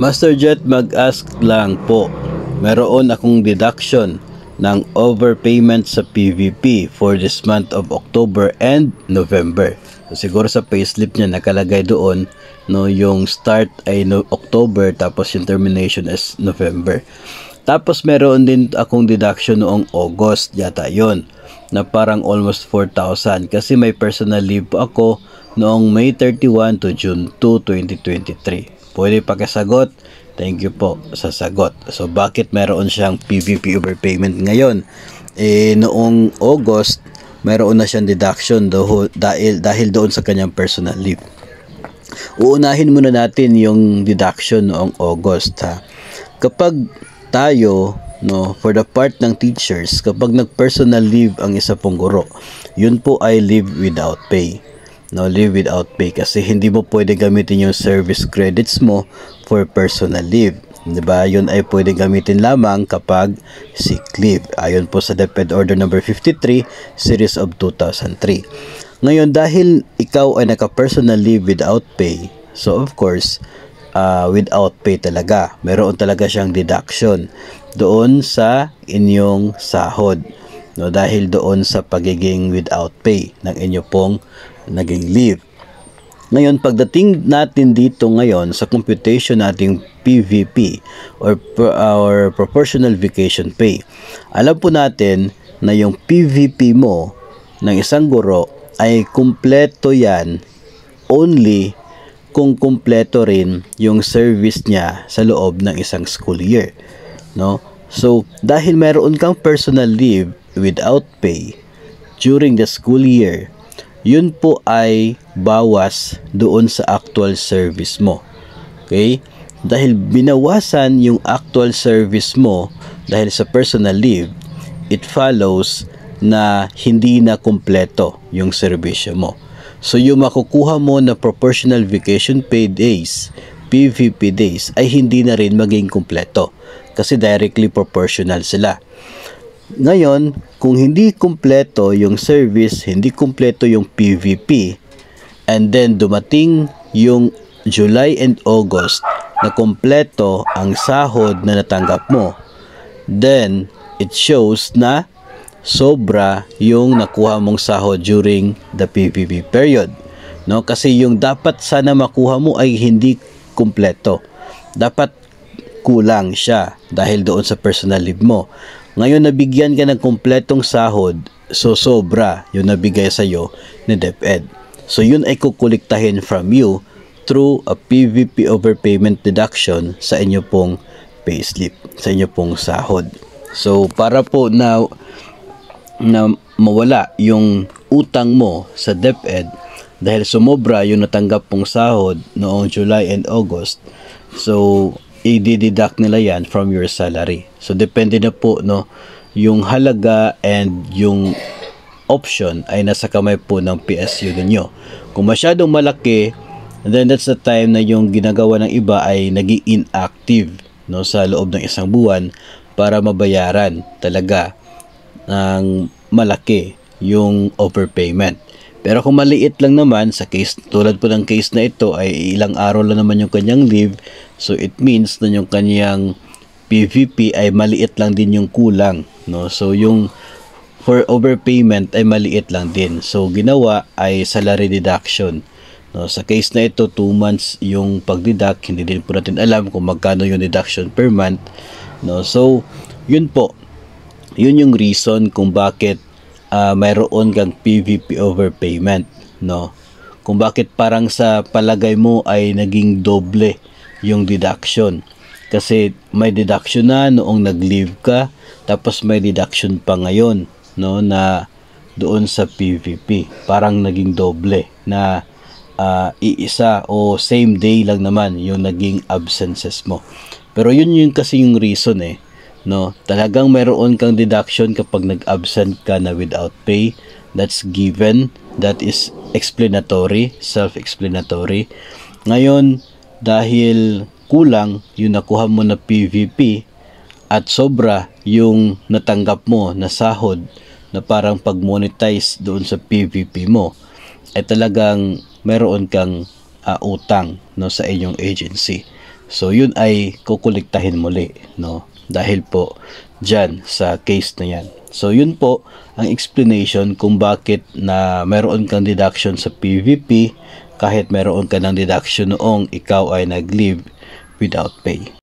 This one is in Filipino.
Master Jet, mag-ask lang po. Meron akong deduction ng overpayment sa PVP for this month of October and November. So, siguro sa payslip niya nakalagay doon no, yung start ay October tapos yung termination is November. Tapos meron din akong deduction noong August yata yon na parang almost 4,000 kasi may personal leave po ako noong May 31 to June 2, 2023. Pwede pakisagot? Thank you po sa sagot. So bakit meron siyang PVP overpayment ngayon? Noong August, meron na siyang deduction dahil doon sa kanyang personal leave. Uunahin muna natin yung deduction noong August ha. Kapag tayo for the part ng teachers, kapag nag-personal leave ang isa pong guro, yun po ay leave without pay. Leave without pay kasi hindi mo pwede gamitin yung service credits mo for personal leave. Diba? Yun ay pwede gamitin lamang kapag sick leave. Ayon po sa DepEd Order number 53, Series of 2003. Ngayon, dahil ikaw ay naka-personal leave without pay, so of course, without pay talaga. Meron talaga siyang deduction doon sa inyong sahod. Dahil doon sa pagiging without pay ng inyo pong naging leave. Ngayon, pagdating natin dito ngayon sa computation nating PVP or Proportional Vacation Pay, alam po natin na yung PVP mo ng isang guro ay kumpleto yan only kung kumpleto rin yung service niya sa loob ng isang school year. So, dahil meron kang personal leave without pay during the school year, yun po ay bawas doon sa actual service mo. Okay? Dahil binawasan yung actual service mo dahil sa personal leave, it follows na hindi na kumpleto yung serbisyo mo. So yung makukuha mo na proportional vacation pay days, PVP days, ay hindi na rin maging kumpleto kasi directly proportional sila. Ngayon, kung hindi kumpleto yung service, hindi kumpleto yung PVP, and then dumating yung July and August na kumpleto ang sahod na natanggap mo, then it shows na sobra yung nakuha mong sahod during the PVP period. Kasi yung dapat sana makuha mo ay hindi kumpleto. Dapat kulang siya dahil doon sa personal leave mo. Ngayon, nabigyan ka ng kumpletong sahod, so sobra yung nabigay sa'yo ni DepEd. So, yun ay kukuliktahin from you through a PVP overpayment deduction sa inyo pong payslip, sa inyo pong sahod. So, para po na mawala yung utang mo sa DepEd dahil sumobra yung natanggap pong sahod noong July and August, so i-deduct nila yan from your salary. So depende na po yung halaga and yung option ay nasa kamay po ng PSU ninyo. Kung masyadong malaki, then that's the time na yung ginagawa ng iba ay naging inactive sa loob ng isang buwan para mabayaran talaga ng malaki yung overpayment. Pero kung maliit lang naman, sa case, tulad po ng case na ito, ay ilang araw lang naman yung kanyang leave, so it means na yung kanyang PVP ay maliit lang din yung kulang. So yung for overpayment ay maliit lang din. So ginawa ay salary deduction. Sa case na ito, 2 months yung pag-deduct, hindi din po natin alam kung magkano yung deduction per month. So yun po, yun yung reason kung bakit mayroon kang PVP overpayment, kung bakit parang sa palagay mo ay naging doble yung deduction kasi may deduction na noong nag-leave ka, tapos may deduction pa ngayon na doon sa PVP, parang naging doble na iisa o same day lang naman yung naging absences mo. Pero yun kasi yung reason talagang mayroon kang deduction kapag nag-absent ka na without pay. That's given. That is explanatory, self-explanatory. Ngayon, dahil kulang yung nakuha mo na PVP at sobra yung natanggap mo na sahod na parang pag-monetize doon sa PVP mo, ay talagang mayroon kang utang sa inyong agency. So yun ay kukuliktahin muli, no? Dahil po dyan sa case na yan. So yun po ang explanation kung bakit na meron kang deduction sa PVP kahit meron ka ng deduction noong ikaw ay nag-leave without pay.